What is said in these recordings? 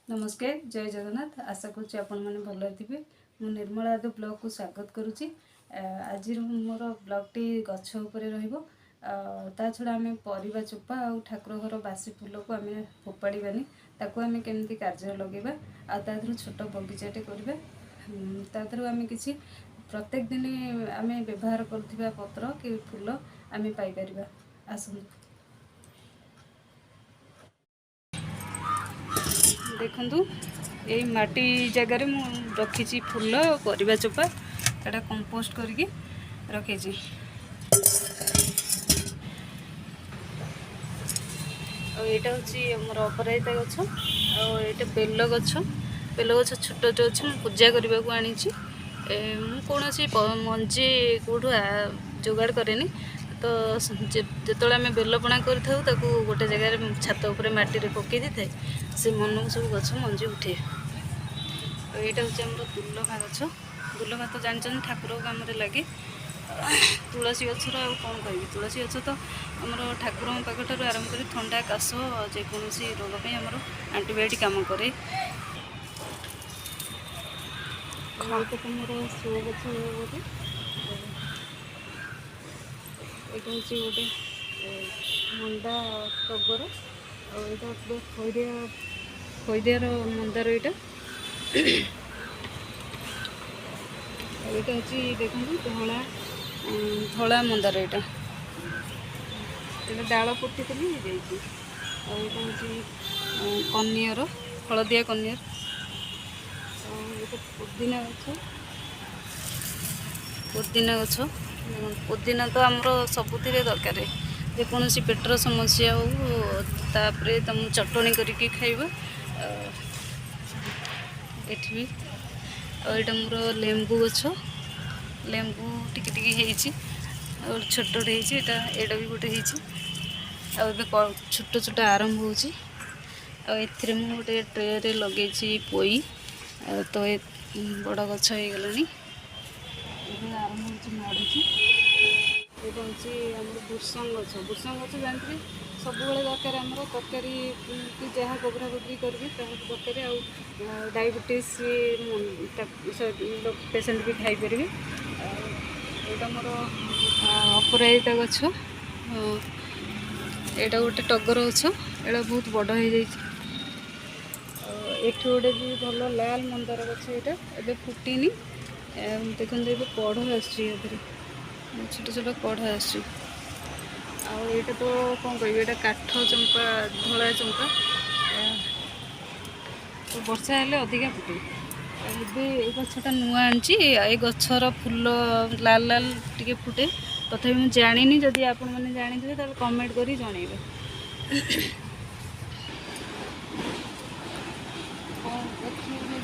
नमस्कार जय जगन्नाथ आशा करुच्ची आपण मैंने भल थे मु निर्मला आदि ब्लॉग को स्वागत करुच्ची। आज मोर ब्लॉगटी गछ उपरे रहिबो। ता छड़ा आम परिबा चोपा आ ठाकुर घर बासी फूल को आम फोपाड़ानी ताकू आम केमती कार्य लगेबा आ छोट बगीचाटे करबा तादर आम किसी प्रत्येक दिन आम व्यवहार करुवा पत्र कि फूल आम पाइपर आसतु देखु ये माटी जगार मु रखी फूल परिबा चोपा एटा कंपोस्ट करके रखी यहाँ हूँ मोर अपराजिता गछ आटा बेल गछ छोट जो अच्छे पूजा करने को आनी कौन मंजी कौटू जोगाड़ कैनि तो जो आम बेलपणा कर गोटे जगार छात उपर माटी पकई दे था से मन को सब गछ मंजी उठे। यहाँ हूँ दुर्लभा गछ दुर्लभा तो जानते ठाकुर कम लगे तुलसी गचर कौन कह तुलसी गच तो आमर ठाकुर पाखर आरंभ कर थंडा काश जेकोसी रोग पर आमर आंटीबायोटिक कम कै मोर शो गच गोटे ये हूँ गोटे मंदा टगर आटा गोटे खैदियार मंदार यहाँ यहाँ हूँ देखो धला धला मंदार यहाँ डाल पुटी थी यहाँ हूँ कनियर हलदिया कनियर पुदीना गछ पुदीना तो आमर सबुति दरकार जेकोसी पेटर समस्या हो तापर तुम चटणी करके खाइबा एठी और मोर लेंबू गछ लेंबू टिके टिके और छोटे यहाँ भी गोटे छोट छोट आरंभ होती गोटे ट्रे लगे पोई तो बड़ गछ हो गलानी आरंभ हो माड़ी ये हूँ भूसंग गछ जानते सब दरकार आम तरकारी कि जहाँ गोबरा गोबरी करी दरकार आ डायबिटीज पेसेंट भी खाईपर यहाँ मोर अपराजिता गछ यहाँ गोटे टगर गछ यहाँ बहुत बड़ हो जाए गोटे भी भल लाल मंदार गछ यहाँ एवं फुटनी देखते ये कढ़ आसर छोट छोट कढ़ आसो तो कौन कह ये काठ चंपा धला चंपा तो वर्षा हेल्ले अधिका फुटे ये गछटा नुआ आनी ये गचर फूल लाल लाल टे फुटे तथापि मुझे जानी जदि आपण मैंने जानी थे कमेंट करी जनइबे।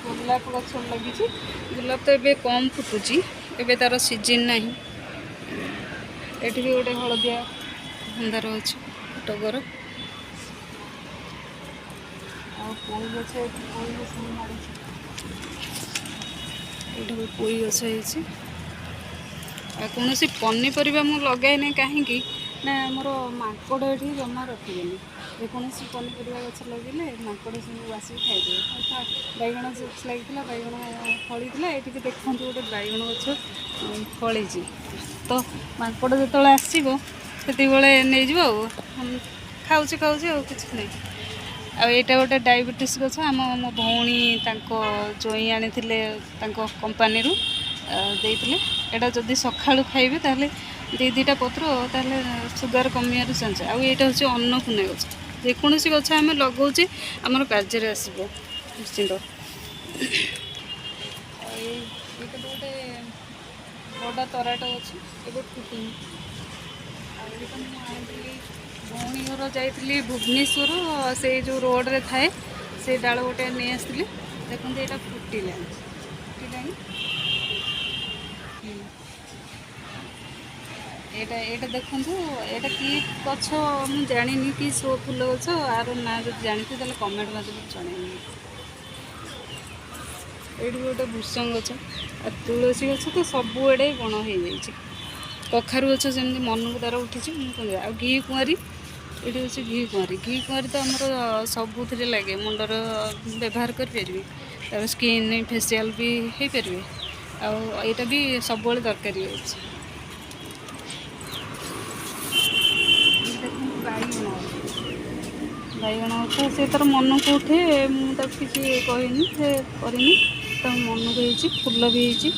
गोलाप गछ लगी गोलाप तो ये कम फुटुची एबे तार सीजन ना ये भी गोटे हलदिया मंदार अच्छे टगर पोई गछ ये पोई गछ कौन सी पनीपरिया मुझे लगाए कहीं ना मोर माकड़ ये जमा रखिएनि जेकोसी पनीपरिया गछ लगे माकड़ सब आसिक खाइदे बैगण लगी बैगण फली ये देखते गोटे बैगण गछ फली तो माकड़ जो आसो से नहीं खाऊँ खाऊँ कि नहीं आईटा गोटे डायबिटीज गछ आम मो भौणी जोई आनी कंपानी देते यहाँ जदि सका खाइबे ताले दीटा पत्र ताले सुगार कमियार चांस आईटा हूँ अन्नपूर्णा गछ जेकोसी गछ आम लगाऊे आमर कार्य आसो निश्चिंत गोटे बड़ा तराट अच्छे ये फुटनी भौणी घर जाइली भुवनेश्वर से जो रोड रे थाए से डाल गोटे नहीं आसती देखते यहाँ फुटला यहाँ देखु यहाँ कि गछ मुझे जानी कि सो फूल गछ आर ना जो जानते तो कमेंट मध्य जनइबे। ये गोटे भूसंग गछ तुलसी गछ तो सबुआड़े बण हो कखारु गछ जमी मन को तार उठी घी कुआरी ଏଇଠି ହେଉଛି ଘି କୁଆଁରୀ ତ ଆମର ସବୁଥିରେ ଲାଗେ, ମୁଣ୍ଡର ବ୍ୟବହାର କରିପାରିବେ, ତାପରେ ସ୍କିନ୍ ଫେସିଆଲ୍ ବି ହେଇପାରିବେ, ଆଉ ଏଇଟା ବି ସବୁବେଳେ ଦରକାରୀ ଅଛି। ଦେଖନ୍ତୁ ବାଇଗଣ ଗଛ ସେ ତାର ମନକୁ ଉଠେ, ମୁଁ ତାକୁ କିଛି କହିନି, ସେ କରିନି, ତା ମନକୁ ହେଇଛି, ଫୁଲ ବି ହେଇଛି।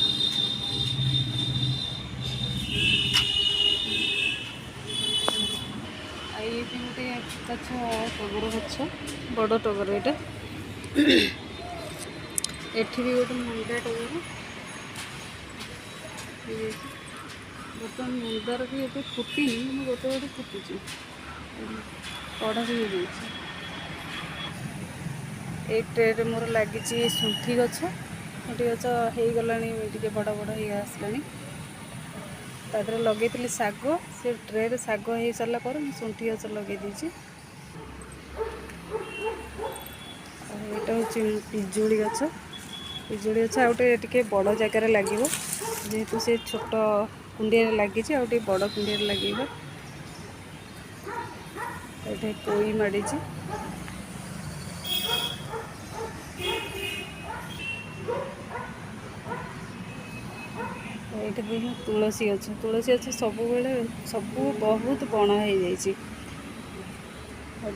ଆଉ ଏଇଠି ଗୋଟେ ଗଛ, ଟଗର ଗଛ, ବଡ଼ ଟଗର ଏଇଟା। ଏଠି ବି ଗୋଟେ ମନ୍ଦା ଟଗର ହେଇଯାଇଛି। ବର୍ତ୍ତମାନ ମନ୍ଦାର ବି ଏବେ ଫୁଟିନି, କିନ୍ତୁ ଗୋଟେ ଫୁଟୁଛି, କଢ଼ ବି ହେଇଯାଇଛି। ଏଇ ଟ୍ରେରେ ମୋର ଲାଗିଛି ଶୁଣ୍ଠି ଗଛ ହେଇଗଲାଣି, ଟିକେ ବଡ଼ ବଡ଼ ହେଇ ଆସିଲାଣି। ତା ଦେହରେ ଲଗେଇଥିଲି ଶାଗ, ସେ ଟ୍ରେରେ ଶାଗ ହେଇସାରିଲା ପରେ ମୁଁ ଶୁଣ୍ଠି ଗଛ ଲଗେଇ ଦେଇଛି। ଆଉ ଏଇଟା ହେଉଛି ପିଜୁଳି ଗଛ। ପିଜୁଳି ଗଛ ଆଉ ଟିକେ ବଡ଼ ଜାଗାରେ ଲାଗିବ, ଯେହେତୁ ସେ ଛୋଟ କୁଣ୍ଡିଆରେ ଲାଗିଛି, ଆଉ ଟିକେ ବଡ଼ କୁଣ୍ଡିଆରେ ଲାଗିବ। ଏଠି ପୋଇ ମାଡ଼ିଛି। ଏଇଠି ଦେଖୁନ ତୁଳସୀ ଗଛ ସବୁବେଳେ ସବୁ ବହୁତ ବଣ ହେଇଯାଇଛି।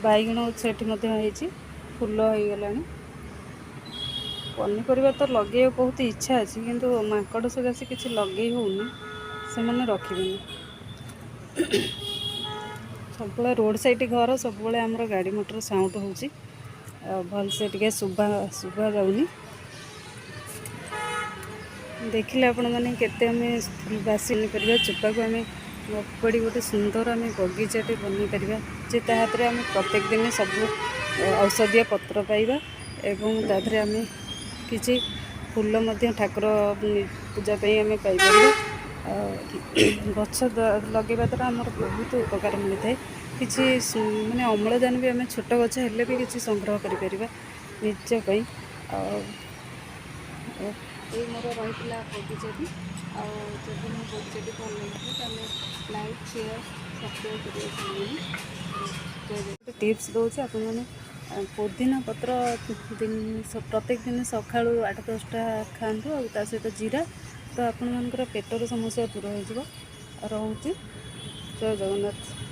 ବାଇଗଣ ଗଛ ଏଠି ମଧ୍ୟ ହେଇଛି, ଫୁଲ ହେଇଗଲାଣି। ପନିପରିବା ତ ଲଗେଇବାକୁ ବହୁତ ଇଚ୍ଛା ଅଛି, କିନ୍ତୁ ମାଙ୍କଡ଼ ସକାଶେ କିଛି ଲଗେଇ ହେଉନି, ସେମାନେ ରଖିବେନି। ସବୁବେଳେ ରୋଡ଼ ସାଇଡ଼ ଘର, ସବୁବେଳେ ଆମର ଗାଡ଼ି ମଟର ସାଉଣ୍ଡ ହେଉଛି, ଆଉ ଭଲସେ ଟିକେ ଶୁଭା ଯାଉନି। ଦେଖିଲେ ଆପଣମାନେ କେତେ ଆମେ ବାସି ପନିପରିବା ଚୋପାକୁ ଆମେ ଓପାଡ଼ି ଗୋଟେ ସୁନ୍ଦର ଆମେ ବଗିଚାଟେ ବନେଇ ପାରିବା, ଯେ ତା ହାତରେ ଆମେ ପ୍ରତ୍ୟେକ ଦିନ ସବୁ ଔଷଧୀୟ ପତ୍ର ପାଇବା, ଏବଂ ତା ଦେହରେ ଆମେ କିଛି ଫୁଲ ମଧ୍ୟ ଠାକୁର ପୂଜା ପାଇଁ ଆମେ ପାଇପାରିବା। ଗଛ ଲଗାଇବା ଦ୍ୱାରା ଆମର ବହୁତ ଉପକାର ମିଳିଥାଏ। କିଛି ମାନେ ଅମ୍ଳଜାନ ବି ଆମେ ଛୋଟ ଗଛ ହେଲେ ବି କିଛି ସଂଗ୍ରହ କରିପାରିବା ନିଜ ପାଇଁ। ଆଉ ଏଇ ମୋର ରହିଥିଲା ବଗିଚାଟି। ଆଉ ଯଦି ମୋ ବଗିଚାଟି ଭଲ ଲାଗିଥିଲା ତାହେଲେ ଲାଇକ୍, ସେୟାର, ସବସ୍କ୍ରାଇବ୍ କରିବାକୁ ଭୁଲିବେନି। ଗୋଟେ ଟିପ୍ସ ଦେଉଛି, ଆପଣମାନେ ପୋଦିନା ପତ୍ର ପ୍ରତ୍ୟେକ ଦିନ ସକାଳୁ 8-10ଟା ଖାଆନ୍ତୁ, ଆଉ ତା ସହିତ ଜିରା, ତ ଆପଣମାନଙ୍କର ପେଟର ସମସ୍ୟା ଦୂର ହୋଇଯିବ। ରହୁଛି। ଜୟ ଜଗନ୍ନାଥ।